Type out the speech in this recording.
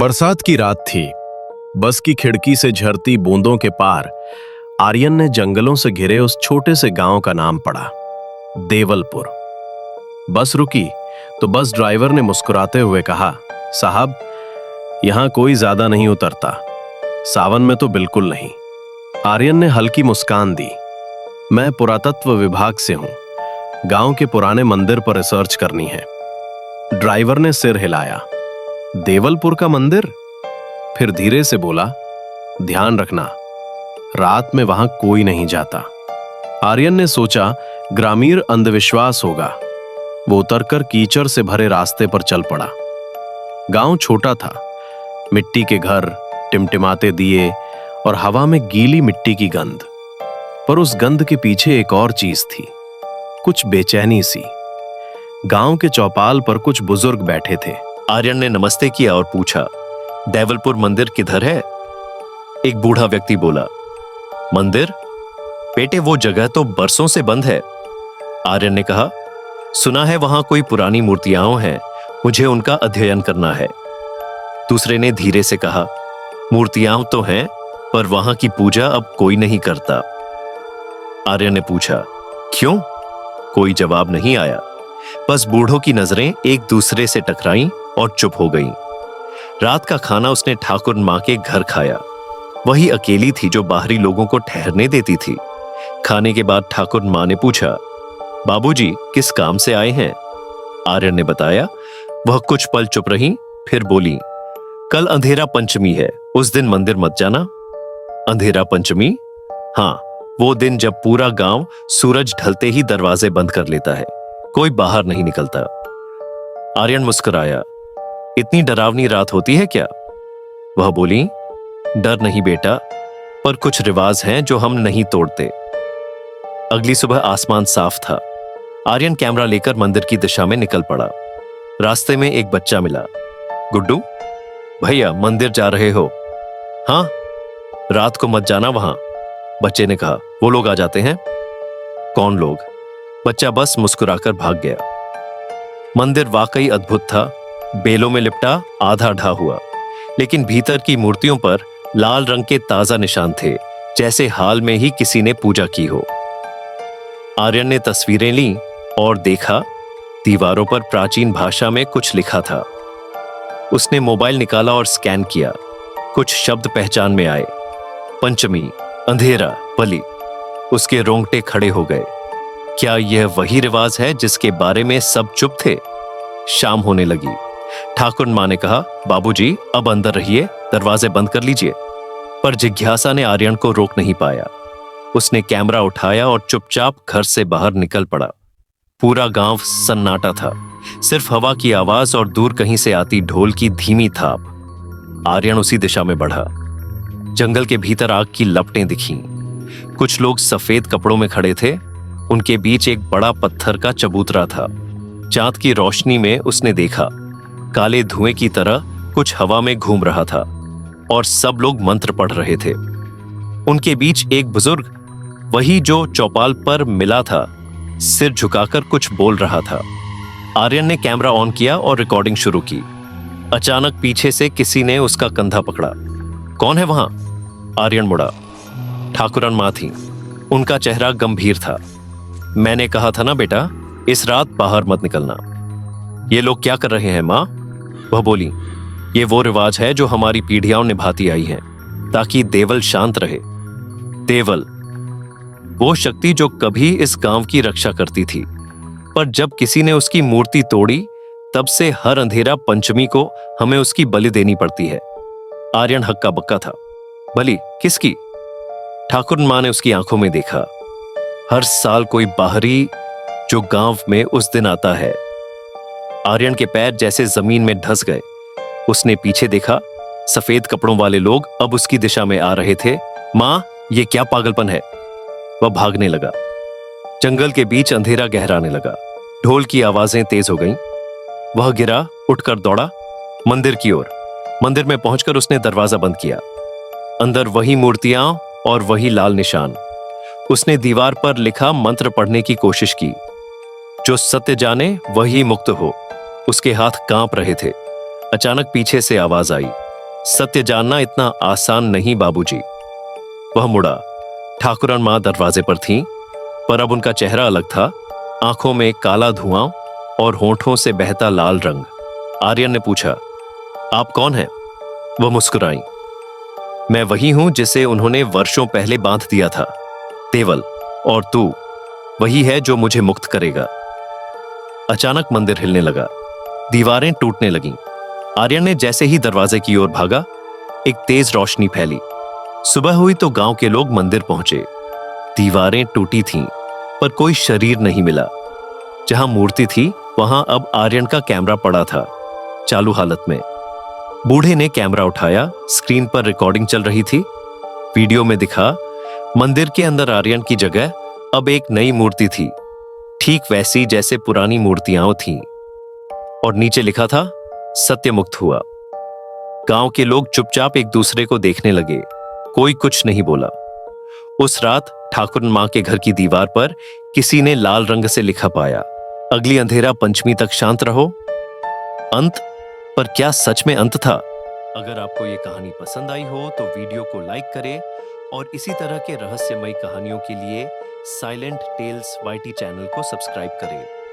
बरसात की रात थी। बस की खिड़की से झरती बूंदों के पार आर्यन ने जंगलों से घिरे उस छोटे से गांव का नाम पढ़ा, देवलपुर। बस रुकी तो बस ड्राइवर ने मुस्कुराते हुए कहा, साहब, यहां कोई ज्यादा नहीं उतरता, सावन में तो बिल्कुल नहीं। आर्यन ने हल्की मुस्कान दी। मैं पुरातत्व विभाग से हूं, गांव के पुराने मंदिर पर रिसर्च करनी है। ड्राइवर ने सिर हिलाया। देवलपुर का मंदिर? फिर धीरे से बोला, ध्यान रखना, रात में वहां कोई नहीं जाता। आर्यन ने सोचा ग्रामीण अंधविश्वास होगा। वो उतरकर कीचड़ से भरे रास्ते पर चल पड़ा। गांव छोटा था, मिट्टी के घर, टिमटिमाते दिए और हवा में गीली मिट्टी की गंध। पर उस गंध के पीछे एक और चीज थी, कुछ बेचैनी सी। गांव के चौपाल पर कुछ बुजुर्ग बैठे थे। आर्यन ने नमस्ते किया और पूछा, देवलपुर मंदिर किधर है? एक बूढ़ा व्यक्ति बोला, मंदिर? बेटे, वो जगह तो बरसों से बंद है। आर्यन ने कहा, सुना है वहां कोई पुरानी मूर्तियां हैं, मुझे उनका अध्ययन करना है। दूसरे ने धीरे से कहा, मूर्तियां तो हैं, पर वहां की पूजा अब कोई नहीं करता। आर्यन ने पूछा, क्यों? कोई जवाब नहीं आया। बस बूढ़ों की नजरें एक दूसरे से टकराईं और चुप हो गईं। रात का खाना उसने ठाकुर मां के घर खाया। वही अकेली थी जो बाहरी लोगों को ठहरने देती थी। खाने के बाद ठाकुर मां ने पूछा, बाबूजी, किस काम से आए हैं? आर्यन ने बताया। वह कुछ पल चुप रही, फिर बोली, कल अंधेरा पंचमी है, उस दिन मंदिर मत जाना। अंधेरा पंचमी? हाँ, वो दिन जब पूरा गांव सूरज ढलते ही दरवाजे बंद कर लेता है, कोई बाहर नहीं निकलता। आर्यन मुस्कुराया। इतनी डरावनी रात होती है क्या? वह बोली, डर नहीं बेटा, पर कुछ रिवाज हैं जो हम नहीं तोड़ते। अगली सुबह आसमान साफ था। आर्यन कैमरा लेकर मंदिर की दिशा में निकल पड़ा। रास्ते में एक बच्चा मिला। गुड्डू, भैया मंदिर जा रहे हो? हाँ, रात को मत जाना वहां, बच्चे ने कहा। वो लोग आ जाते हैं। कौन लोग? बच्चा बस मुस्कुराकर भाग गया। मंदिर वाकई अद्भुत था। बेलों में लिपटा, आधा ढा हुआ, लेकिन भीतर की मूर्तियों पर लाल रंग के ताजा निशान थे, जैसे हाल में ही किसी ने पूजा की हो। आर्यन ने तस्वीरें लीं और देखा, दीवारों पर प्राचीन भाषा में कुछ लिखा था। उसने मोबाइल निकाला और स्कैन किया। कुछ शब्द पहचान में आए, पंचमी, अंधेरा, बलि। उसके रोंगटे खड़े हो गए। क्या यह वही रिवाज है जिसके बारे में सब चुप थे? शाम होने लगी। ठाकुर मां ने कहा, बाबूजी, अब अंदर रहिए, दरवाजे बंद कर लीजिए। पर जिज्ञासा ने आर्यन को रोक नहीं पाया। उसने कैमरा उठाया और चुपचाप घर से बाहर निकल पड़ा। पूरा गांव सन्नाटा था, सिर्फ हवा की आवाज और दूर कहीं से आती ढोल की धीमी थाप। आर्यन उसी दिशा में बढ़ा। जंगल के भीतर आग की लपटें दिखीं। कुछ लोग सफेद कपड़ों में खड़े थे। उनके बीच एक बड़ा पत्थर का चबूतरा था। चांद की रोशनी में उसने देखा, काले धुएं की तरह कुछ हवा में घूम रहा था और सब लोग मंत्र पढ़ रहे थे। उनके बीच एक बुजुर्ग, वही जो चौपाल पर मिला था, सिर झुकाकर कुछ बोल रहा था। आर्यन ने कैमरा ऑन किया और रिकॉर्डिंग शुरू की। अचानक पीछे से किसी ने उसका कंधा पकड़ा। कौन है वहां? आर्यन मुड़ा। ठाकुरन मां थी। उनका चेहरा गंभीर था। मैंने कहा था ना बेटा, इस रात बाहर मत निकलना। ये लोग क्या कर रहे हैं मां? वह बोली, ये वो रिवाज है जो हमारी पीढ़ियां निभाती आई हैं, ताकि देवल शांत रहे। देवल, वो शक्ति जो कभी इस गांव की रक्षा करती थी, पर जब किसी ने उसकी मूर्ति तोड़ी, तब से हर अंधेरा पंचमी को हमें उसकी बलि देनी पड़ती है। आर्यन हक्का बक्का था। बलि किसकी? ठाकुर मां ने उसकी आंखों में देखा। हर साल कोई बाहरी जो गांव में उस दिन आता है। आर्यन के पैर जैसे जमीन में धंस गए। उसने पीछे देखा, सफेद कपड़ों वाले लोग अब उसकी दिशा में आ रहे थे। मां, ये क्या पागलपन है? वह भागने लगा। जंगल के बीच अंधेरा गहराने लगा। ढोल की आवाजें तेज हो गईं। वह गिरा, उठकर दौड़ा मंदिर की ओर। मंदिर में पहुंचकर उसने दरवाजा बंद किया। अंदर वही मूर्तियां और वही लाल निशान। उसने दीवार पर लिखा मंत्र पढ़ने की कोशिश की, जो सत्य जाने वही मुक्त हो। उसके हाथ कांप रहे थे। अचानक पीछे से आवाज आई, सत्य जानना इतना आसान नहीं बाबूजी। वह मुड़ा। ठाकुरन मां दरवाजे पर थीं, पर अब उनका चेहरा अलग था। आंखों में काला धुआं और होठों से बहता लाल रंग। आर्यन ने पूछा, आप कौन हैं? वह मुस्कुराई। मैं वही हूं जिसे उन्होंने वर्षों पहले बांध दिया था, देवल। और तू वही है जो मुझे मुक्त करेगा। अचानक मंदिर हिलने लगा, दीवारें टूटने लगीं। आर्यन ने जैसे ही दरवाजे की ओर भागा, एक तेज रोशनी फैली। सुबह हुई तो गांव के लोग मंदिर पहुंचे। दीवारें टूटी थीं, पर कोई शरीर नहीं मिला। जहां मूर्ति थी वहां अब आर्यन का कैमरा पड़ा था, चालू हालत में। बूढ़े ने कैमरा उठाया, स्क्रीन पर रिकॉर्डिंग चल रही थी। वीडियो में दिखा, मंदिर के अंदर आर्यन की जगह अब एक नई मूर्ति थी, ठीक वैसी जैसे पुरानी मूर्तियां थीं। और नीचे लिखा था, सत्य मुक्त हुआ। गांव के लोग चुपचाप एक दूसरे को देखने लगे, कोई कुछ नहीं बोला। उस रात ठाकुर मां के घर की दीवार पर किसी ने लाल रंग से लिखा पाया, अगली अंधेरा पंचमी तक शांत रहो। अंत? पर क्या सच में अंत था? अगर आपको ये कहानी पसंद आई हो तो वीडियो को लाइक करें और इसी तरह के रहस्यमयी कहानियों के लिए साइलेंट टेल्स YT चैनल को सब्सक्राइब करें।